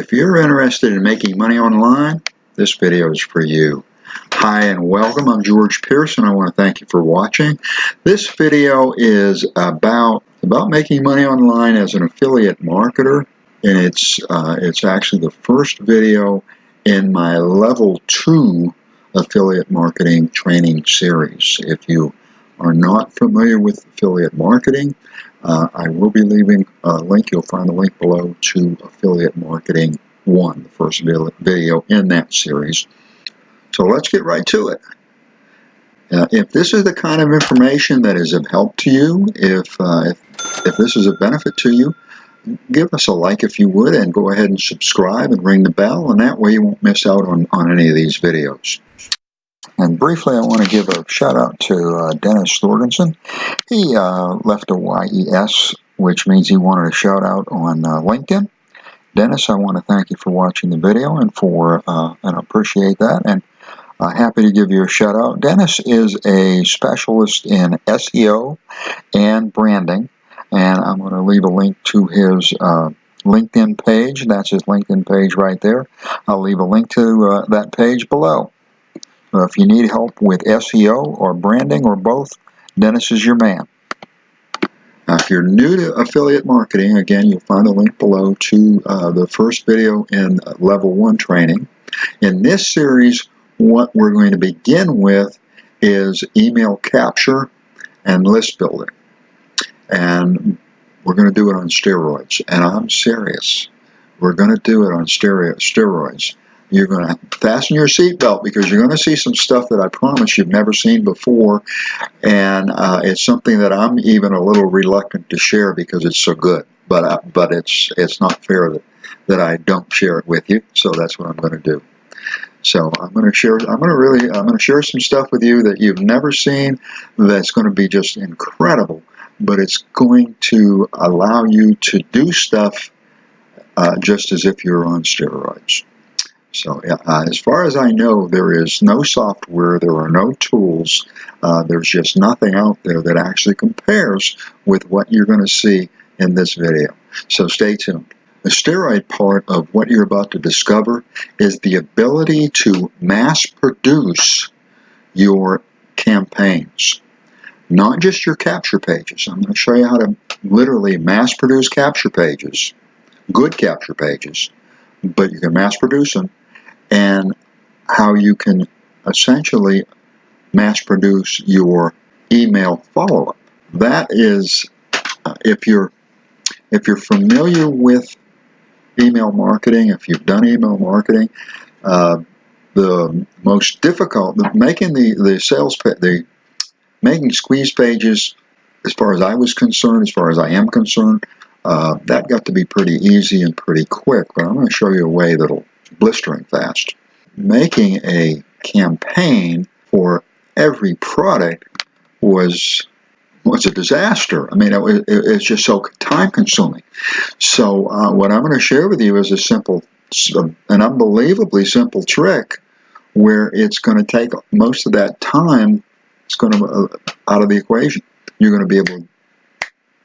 If you're interested in making money online, this video is for you. Hi and welcome. I'm George Pearson. I want to thank you for watching. This video is about making money online as an affiliate marketer, and it's actually the first video in my level 2 affiliate marketing training series. If you are not familiar with affiliate marketing, I will be leaving a link. You'll find a link below to Affiliate Marketing 1, the first video in that series. So let's get right to it. If this is the kind of information that is of help to you, if this is a benefit to you, give us a like if you would, and go ahead and subscribe and ring the bell, and that way you won't miss out on any of these videos. And briefly, I want to give a shout out to Dennis Thorgensen. He left a YES, which means he wanted a shout out on LinkedIn. Dennis, I want to thank you for watching the video and appreciate that, and happy to give you a shout out. Dennis is a specialist in SEO and branding, and I'm going to leave a link to his LinkedIn page. That's his LinkedIn page right there. I'll leave a link to that page below. If you need help with SEO or branding or both, Dennis is your man. Now, if you're new to affiliate marketing, again, you'll find a link below to the first video in Level 1 training. In this series, what we're going to begin with is email capture and list building. And we're going to do it on steroids. And I'm serious. We're going to do it on steroids. You're going to fasten your seatbelt because you're going to see some stuff that I promise you've never seen before, and it's something that I'm even a little reluctant to share because it's so good. But it's not fair that I don't share it with you. So that's what I'm going to do. So I'm going to share some stuff with you that you've never seen. That's going to be just incredible. But it's going to allow you to do stuff just as if you're on steroids. So as far as I know, there is no software, there are no tools, there's just nothing out there that actually compares with what you're going to see in this video. So stay tuned. The steroid part of what you're about to discover is the ability to mass produce your campaigns. Not just your capture pages. I'm going to show you how to literally mass produce capture pages, good capture pages, but you can mass produce them, and how you can essentially mass produce your email follow-up. That is, if you're familiar with email marketing, if you've done email marketing, the most difficult, making making squeeze pages, as far as I was concerned, as far as I am concerned, that got to be pretty easy and pretty quick. But I'm going to show you a way that'll blistering fast. Making a campaign for every product was a disaster. I mean, it's just so time consuming. So what I'm going to share with you is an unbelievably simple trick where it's going to take most of that time. It's going to out of the equation. You're going to be able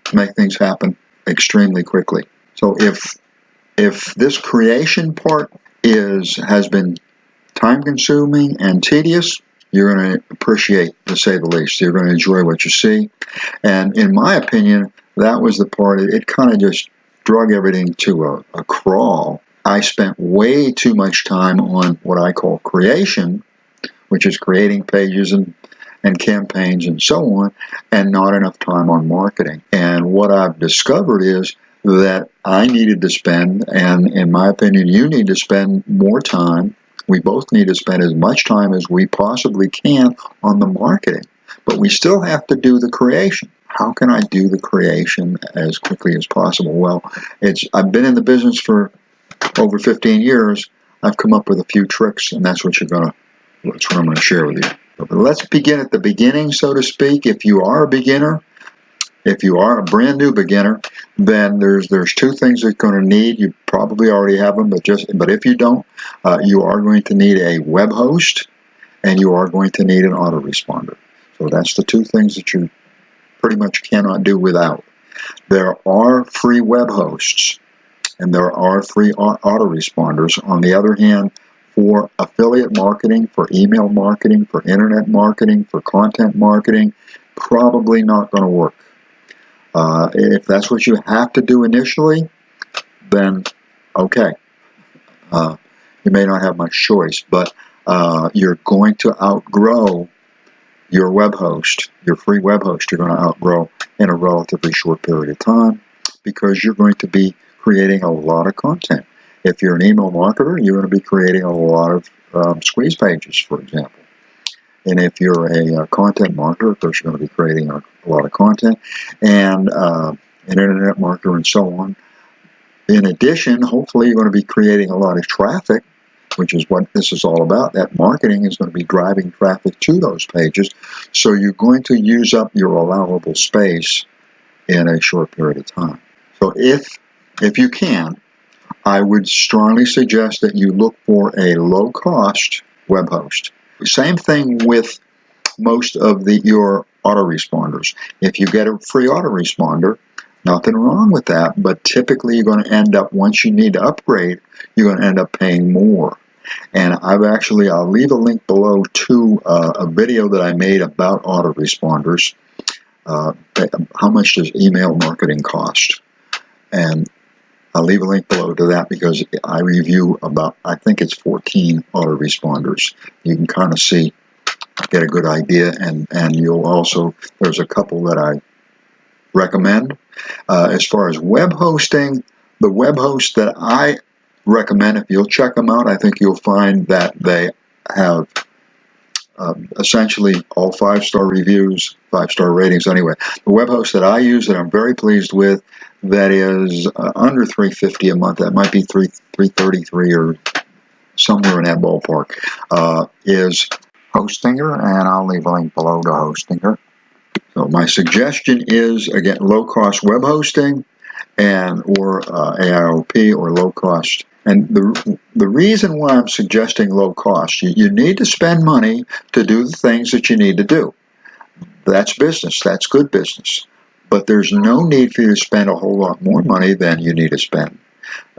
to make things happen extremely quickly. So if this creation part has been time consuming and tedious, you're going to appreciate, to say the least. You're going to enjoy what you see. And in my opinion, that was the part, it kind of just drug everything to a crawl. I spent way too much time on what I call creation, which is creating pages and campaigns and so on, and not enough time on marketing. And what I've discovered is that I needed to spend, and in my opinion, you need to spend more time. We both need to spend as much time as we possibly can on the marketing, but we still have to do the creation. How can I do the creation as quickly as possible? Well, I've been in the business for over 15 years. I've come up with a few tricks, and that's what I'm going to share with you. But let's begin at the beginning, so to speak. If you are a beginner, if you are a brand new beginner, then there's two things you're going to need. You probably already have them, but if you don't, you are going to need a web host, and you are going to need an autoresponder. So that's the two things that you pretty much cannot do without. There are free web hosts, and there are free autoresponders. On the other hand, for affiliate marketing, for email marketing, for internet marketing, for content marketing, probably not going to work. If that's what you have to do initially, then okay. You may not have much choice, but you're going to outgrow your web host, your free web host. You're going to outgrow in a relatively short period of time because you're going to be creating a lot of content. If you're an email marketer, you're going to be creating a lot of squeeze pages, for example. And if you're a content marketer, of course, you're going to be creating a lot of content, and an internet marketer and so on. In addition, hopefully you're going to be creating a lot of traffic, which is what this is all about. That marketing is going to be driving traffic to those pages. So you're going to use up your allowable space in a short period of time. So if you can, I would strongly suggest that you look for a low-cost web host. Same thing with most of your autoresponders. If you get a free autoresponder, nothing wrong with that, but typically you're going to end up, once you need to upgrade, you're going to end up paying more. And I'll leave a link below to a video that I made about autoresponders. How much does email marketing cost? And I'll leave a link below to that because I review about, I think it's 14 autoresponders. You can kind of see, get a good idea, and you'll also, there's a couple that I recommend. As far as web hosting, the web host that I recommend, if you'll check them out, I think you'll find that they have essentially all 5-star reviews, 5-star ratings anyway. The web host that I use that I'm very pleased with, that is under $350 a month, that might be $333 or somewhere in that ballpark, is Hostinger, and I'll leave a link below to Hostinger. So my suggestion is, again, low-cost web hosting or AIOP or low-cost. And the reason why I'm suggesting low-cost, you need to spend money to do the things that you need to do. That's business. That's good business. But there's no need for you to spend a whole lot more money than you need to spend.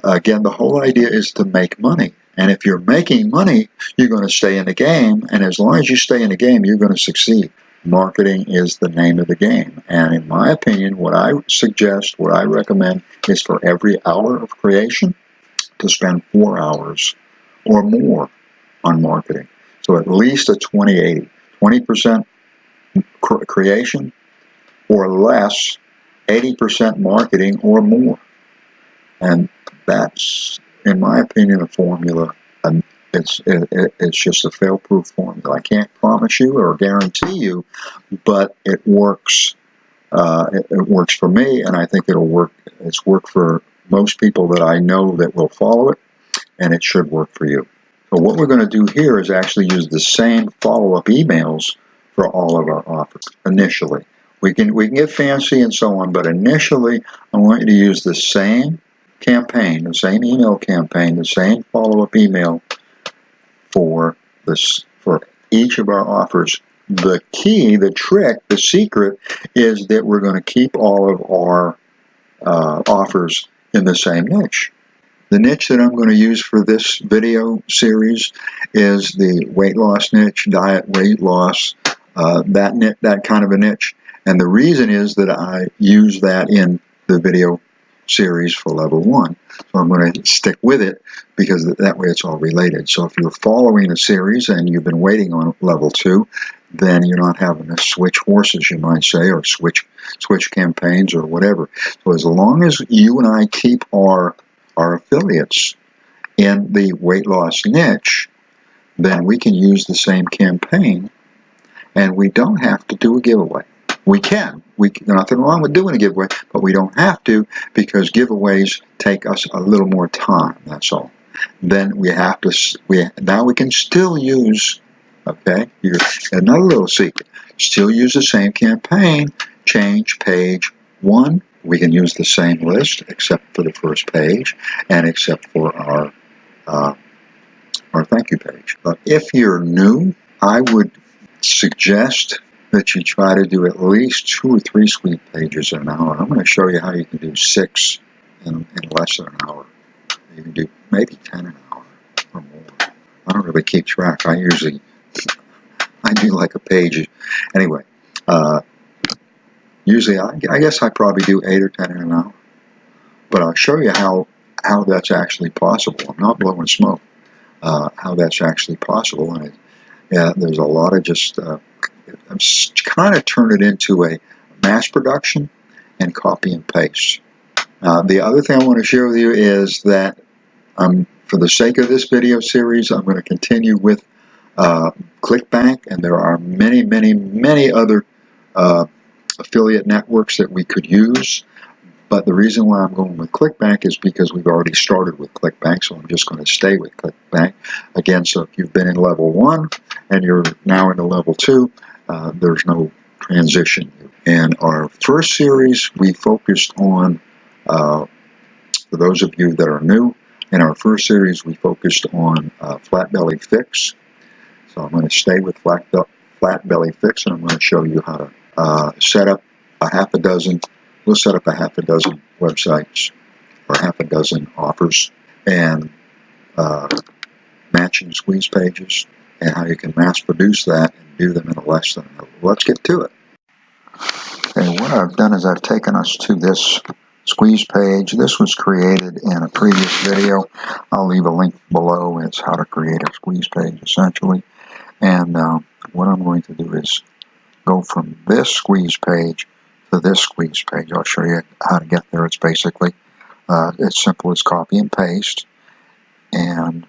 Again, the whole idea is to make money. And if you're making money, you're going to stay in the game. And as long as you stay in the game, you're going to succeed. Marketing is the name of the game. And in my opinion, what I suggest, what I recommend is for every hour of creation to spend 4 hours or more on marketing. So at least a 20-80. 20% creation or less, 80% marketing or more. And that's, in my opinion, a formula. And it's just a fail-proof formula. I can't promise you or guarantee you, but it works. It works for me, and I think it'll work. It's worked for most people that I know that will follow it, and it should work for you. So what we're going to do here is actually use the same follow-up emails for all of our offers initially. We can get fancy and so on, but initially I want you to use the same campaign, the same email campaign, the same follow-up email for each of our offers. The key, the trick, the secret is that we're going to keep all of our offers in the same niche. The niche that I'm going to use for this video series is the weight loss niche, diet, weight loss, that kind of a niche. And the reason is that I use that in the video series for level 1. So I'm going to stick with it because that way it's all related. So if you're following a series and you've been waiting on level 2, then you're not having to switch horses, you might say, or switch campaigns or whatever. So as long as you and I keep our affiliates in the weight loss niche, then we can use the same campaign and we don't have to do a giveaway. We can. Nothing wrong with doing a giveaway, but we don't have to because giveaways take us a little more time, that's all. Then now we can still use, okay, here's another little secret. Still use the same campaign, change page 1. We can use the same list except for the first page and except for our thank you page. But if you're new, I would suggest that you try to do at least 2 or 3 sweep pages in an hour. I'm going to show you how you can do 6 in less than an hour. You can do maybe 10 an hour or more. I don't really keep track. I do like a page. Anyway, usually I guess I probably do 8 or 10 an hour. But I'll show you how that's actually possible. I'm not blowing smoke. How that's actually possible. And there's a lot of just, I'm kind of turned it into a mass production and copy and paste. The other thing I want to share with you is that for the sake of this video series, I'm going to continue with Clickbank, and there are many, many, many other affiliate networks that we could use. But the reason why I'm going with Clickbank is because we've already started with Clickbank, so I'm just going to stay with Clickbank. Again, so if you've been in level 1 and you're now into level 2, there's no transition. In our first series, we focused on, for those of you that are new, in our first series we focused on flat belly fix. So I'm going to stay with flat belly fix, and I'm going to show you how to set up a half a dozen. We'll set up a half a dozen websites or half a dozen offers and matching squeeze pages, and how you can mass produce that and do them in a less than a minute. Let's get to it. Okay, what I've done is I've taken us to this squeeze page. This was created in a previous video. I'll leave a link below. It's how to create a squeeze page, essentially. And what I'm going to do is go from this squeeze page to this squeeze page. I'll show you how to get there. It's basically as simple as copy and paste. And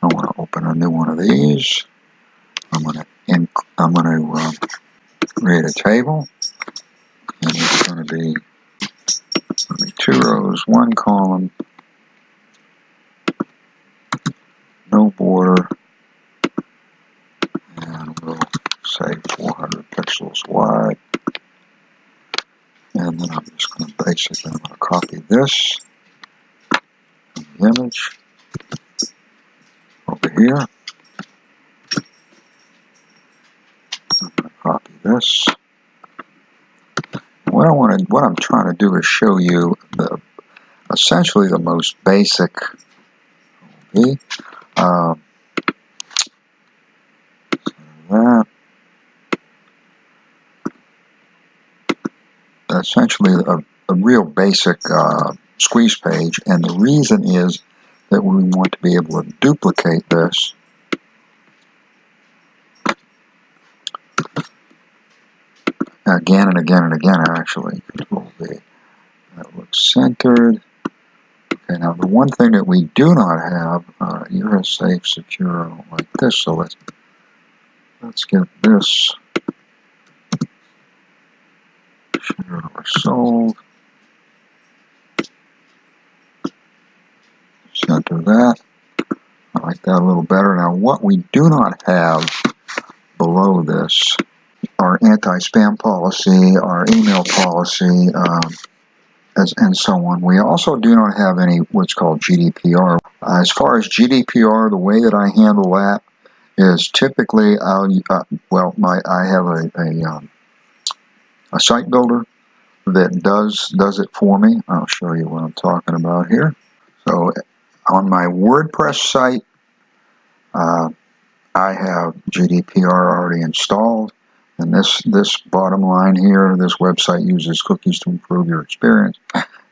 I want to open a new one of these. I'm going to create a table, and it's going to be 2 rows, 1 column, no border, and we'll say 400 pixels wide. And then I'm just going to basically, I'm going to copy this from the image over here. I'm going to copy this. What I'm trying to do is show you essentially the most basic. Essentially a real basic squeeze page, and the reason is that we want to be able to duplicate this again and again and again, actually. That looks centered. Okay, now the one thing that we do not have, you're a safe, secure, like this, so let's get this shared or sold. Center that. I like that a little better. Now what we do not have below this, our anti-spam policy, our email policy, and so on. We also do not have any what's called GDPR. As far as GDPR, the way that I handle that is typically I have a site builder that does it for me. I'll show you what I'm talking about here. So on my WordPress site, I have GDPR already installed. And this bottom line here, this website uses cookies to improve your experience,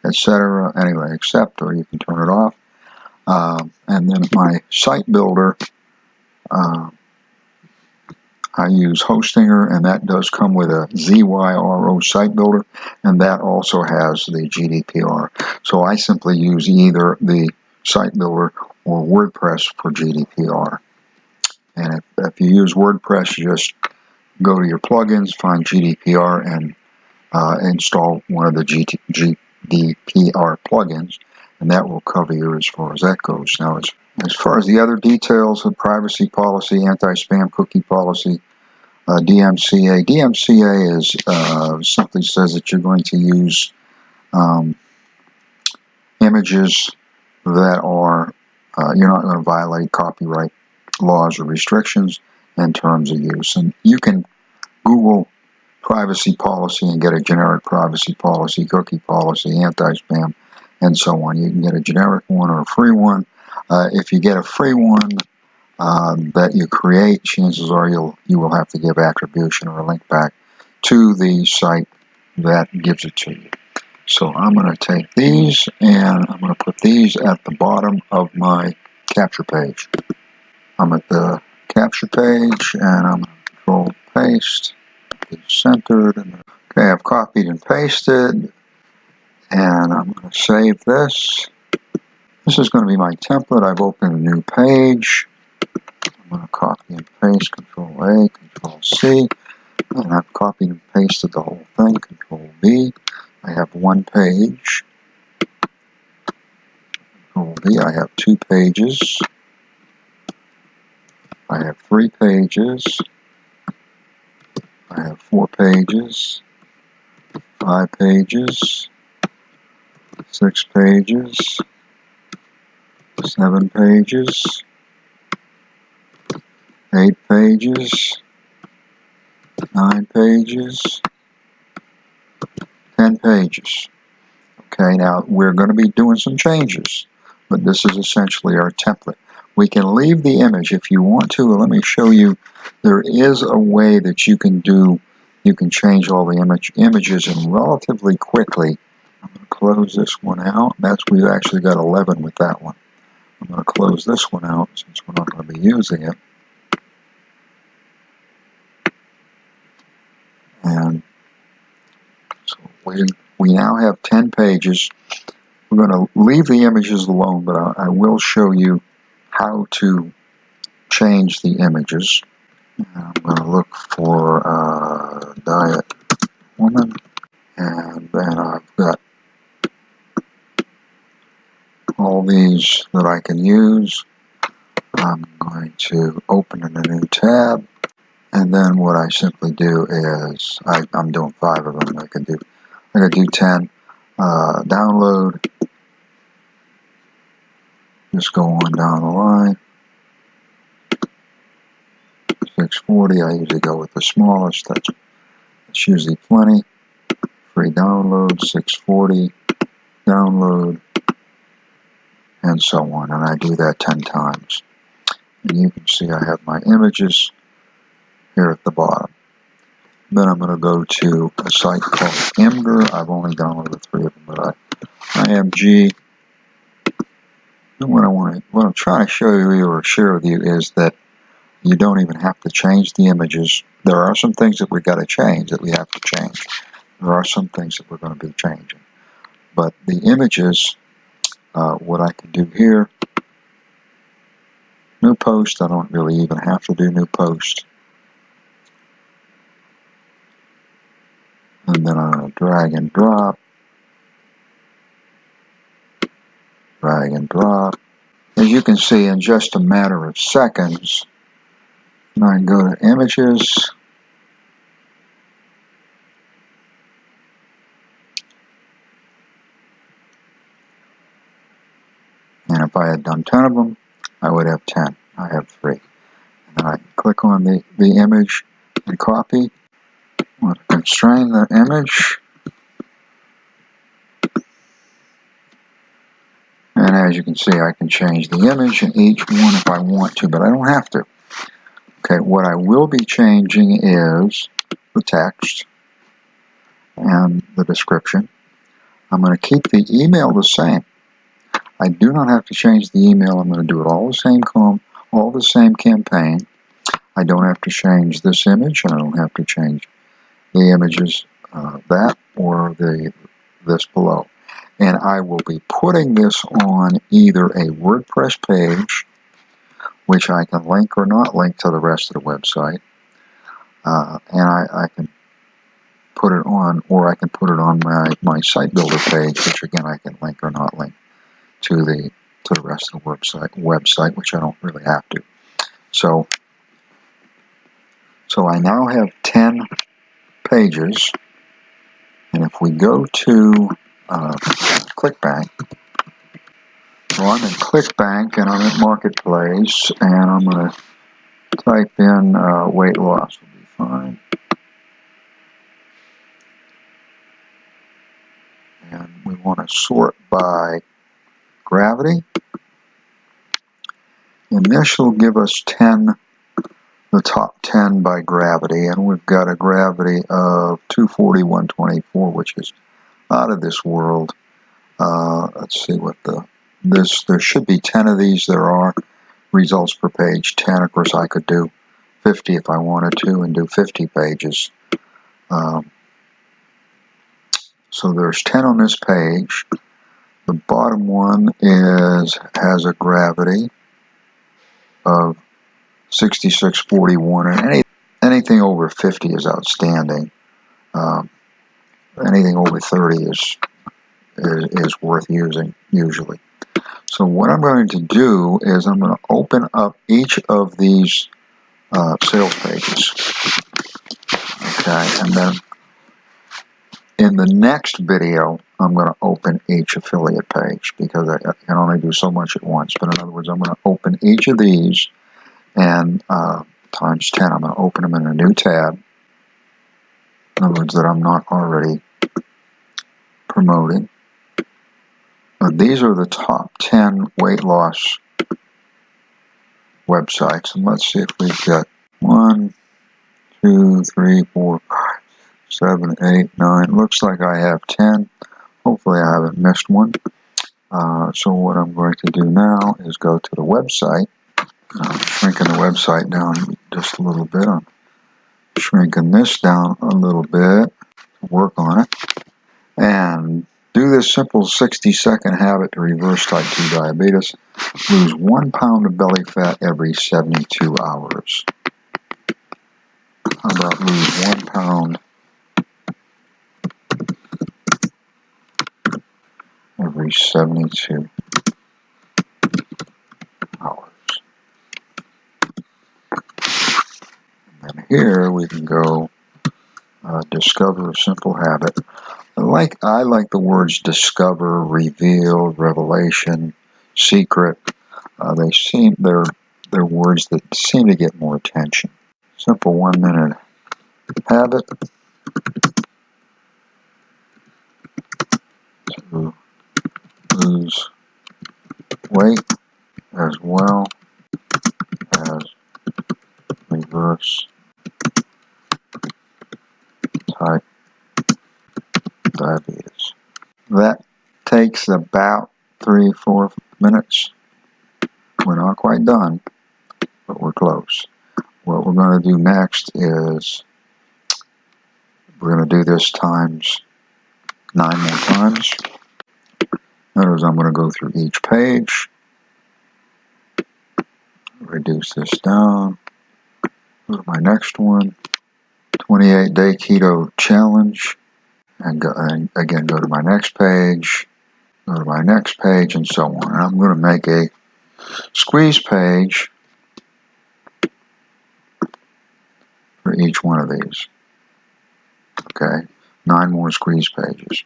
etc. Anyway, accept, or you can turn it off. And then my site builder, I use Hostinger, and that does come with a ZYRO site builder, and that also has the GDPR. So I simply use either the site builder or WordPress for GDPR. And if you use WordPress, you just go to your plugins, find GDPR, and install one of the GDPR plugins, and that will cover you as far as that goes. Now, as far as the other details of privacy policy, anti-spam cookie policy, DMCA. DMCA is simply says that you're going to use images that are, you're not going to violate copyright laws or restrictions and terms of use. And you can Google privacy policy and get a generic privacy policy, cookie policy, anti-spam, and so on. You can get a generic one or a free one. If you get a free one that you create, chances are you will have to give attribution or a link back to the site that gives it to you. So I'm going to take these and I'm going to put these at the bottom of my capture page. I'm at the capture page and I'm going to control paste, be centered. Okay, I've copied and pasted, and I'm going to save this. This is going to be my template. I've opened a new page. I'm going to copy and paste, Control A, Control C, and I've copied and pasted the whole thing, Control V. I have one page. Control V, I have 2 pages. I have 3 pages. I have 4 pages. 5 pages. 6 pages. 7 pages. 8 pages. 9 pages. 10 pages. Okay, now we're going to be doing some changes, but this is essentially our template. We can leave the image if you want to. Let me show you. There is a way that you can change all the images and relatively quickly. I'm going to close this one out. We've actually got 11 with that one. I'm going to close this one out since we're not going to be using it. And so we now have 10 pages. We're going to leave the images alone, but I will show you how to change the images. I'm going to look for diet woman, and then I've got all these that I can use. I'm going to open in a new tab, and then what I simply do is I'm doing 5 of them. I can do 10. Download. Just go on down the line. 640. I usually go with the smallest. That's usually plenty. Free download. 640. Download. And so on. And I do that 10 times. And you can see I have my images here at the bottom. Then I'm going to go to a site called Imgur. I've only downloaded 3 of them, but IMG. And what I'm trying to show you or share with you is that you don't even have to change the images. There are some things that we've got to change, that we have to change. There are some things that we're going to be changing. But the images, what I can do here, new post, I don't really even have to do new post. And then I'm going to drag and drop. Drag and drop. As you can see, in just a matter of seconds, I can go to images. And if I had done 10 of them, I would have 10. I have 3. And then I can click on the image and copy. I'm going to constrain the image. And as you can see, I can change the image in each one if I want to, but I don't have to. Okay, what I will be changing is the text and the description. I'm going to keep the email the same. I do not have to change the email. I'm going to do it all the same campaign. I don't have to change this image, and I don't have to change the images, that or this below. And I will be putting this on either a WordPress page, which I can link or not link to the rest of the website, and I can put it on, or I can put it on my site builder page, which again I can link or not link to the rest of the website, which I don't really have to. So I now have 10 pages, and if we go to Clickbank, so I'm in Clickbank and I'm at Marketplace, and I'm going to type in weight loss will be fine. and we want to sort by gravity. And this will give us 10, the top 10 by gravity, and we've got a gravity of 240/124, which is out of this world. Let's see what there should be 10 of these. There are results per page, 10. Of course, I could do 50 if I wanted to and do 50 pages. So there's 10 on this page. The bottom one has a gravity of 66/41, and anything over 50 is outstanding. Anything over 30 is worth using usually. So what I'm going to do is I'm going to open up each of these sales pages. Okay, and then in the next video, I'm going to open each affiliate page because I can only do so much at once. But in other words, I'm going to open each of these and times 10. I'm going to open them in a new tab. In other words, that I'm not already promoting. But these are the top 10 weight loss websites. And let's see if we've got 1, 2, 3, 4, 5, 7, 8, 9. Looks like I have 10. Hopefully I haven't missed one. So what I'm going to do now is go to the website. I'm shrinking the website down just a little bit. I'm shrinking this down a little bit to work on it. And do this simple 60-second habit to reverse type 2 diabetes. Lose 1 pound of belly fat every 72 hours. How about lose 1 pound every 72 hours? And here we can go discover a simple habit. I like the words discover, reveal, revelation, secret. They're words that seem to get more attention. Simple 1 minute habit to lose weight as well as reverse type diabetes. That takes about 3-4 minutes. We're not quite done, but we're close. What we're going to do next is we're going to do this times 9 more times. In other words, I'm going to go through each page, reduce this down, go to my next one, 28-day keto challenge, and again go to my next page, go to my next page, and so on. And I'm going to make a squeeze page for each one of these. Okay, 9 more squeeze pages.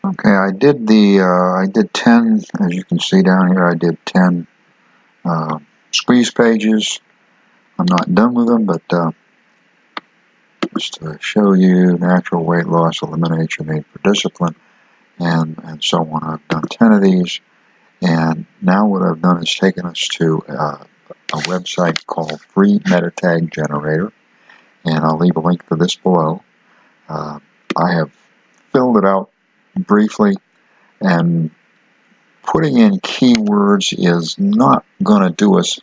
Okay, I did 10, as you can see down here, I did 10 squeeze pages. I'm not done with them, but just to show you natural weight loss, eliminate your need for discipline, and so on. I've done 10 of these, and now what I've done is taken us to a website called Free Meta Tag Generator, and I'll leave a link to this below. I have filled it out briefly, and putting in keywords is not going to do us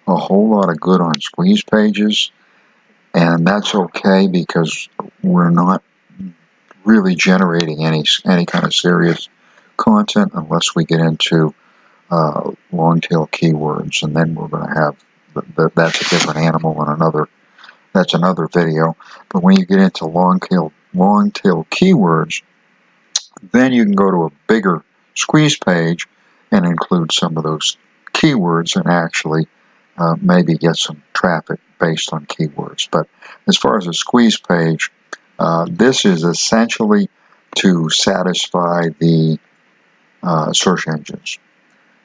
a whole lot of good on squeeze pages, and that's okay because we're not really generating any kind of serious content unless we get into long tail keywords, and then we're going to have that's a different animal and that's another video. But when you get into long tail keywords, then you can go to a bigger squeeze page and include some of those keywords and actually maybe get some traffic based on keywords. But as far as a squeeze page, this is essentially to satisfy the search engines.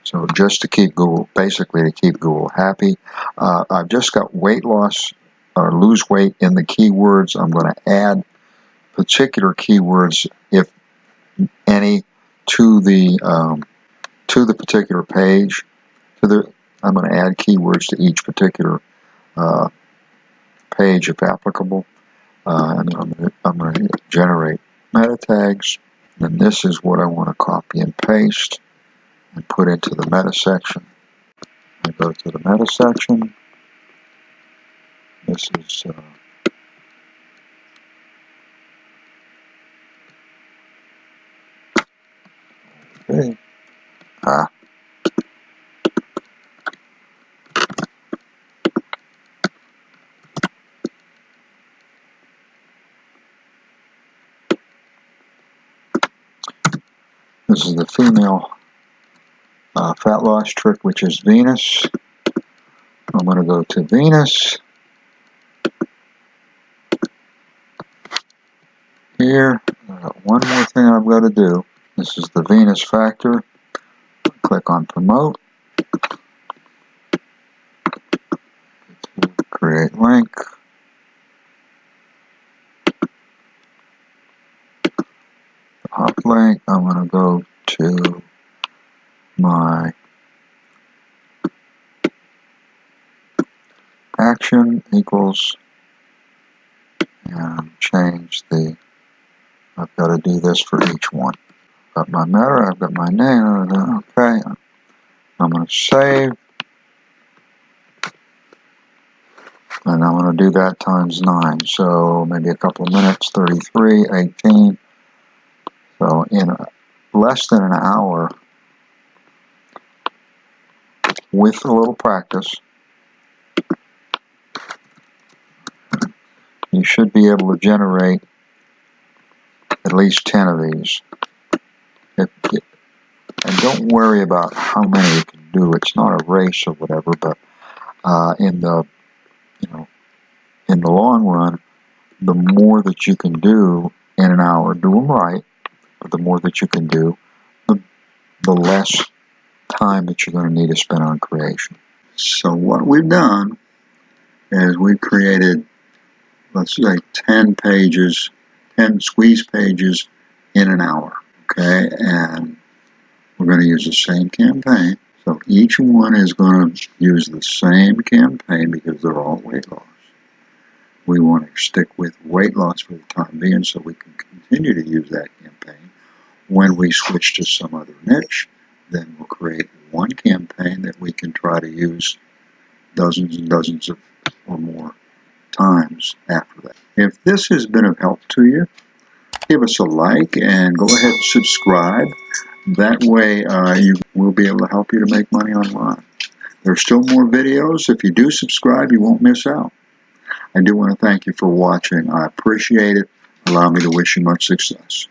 So just to keep Google, basically to keep Google happy. I've just got weight loss or lose weight in the keywords. I'm going to add particular keywords if any to the particular page. I'm going to add keywords to each particular page if applicable. And then I'm going to generate meta tags. And this is what I want to copy and paste and put into the meta section. I go to the meta section. This is okay. This is the female fat loss trick, which is Venus. I'm going to go to Venus. Here, one more thing I've got to do. This is the Venus factor. Click on promote. Create link. Hop link. I'm going to go to my action equals and change the, I've got to do this for each one. I've got my meta, I've got my name, okay. I'm going to save. And I'm going to do that times 9. So maybe a couple of minutes, 33, 18. So in less than an hour, with a little practice, you should be able to generate at least 10 of these. And don't worry about how many you can do. It's not a race or whatever, but in the long run, the more that you can do in an hour, do them right, but the more that you can do, the less time that you're going to need to spend on creation. So what we've done is we've created, let's say, 10 pages, 10 squeeze pages in an hour, okay? And we're going to use the same campaign. So each one is going to use the same campaign because they're all weight loss. We want to stick with weight loss for the time being so we can continue to use that campaign. When we switch to some other niche, then we'll create one campaign that we can try to use dozens and dozens of or more times after that. If this has been of help to you, give us a like and go ahead and subscribe. That way we'll be able to help you to make money online. There's still more videos. If you do subscribe, you won't miss out. I do want to thank you for watching. I appreciate it. Allow me to wish you much success.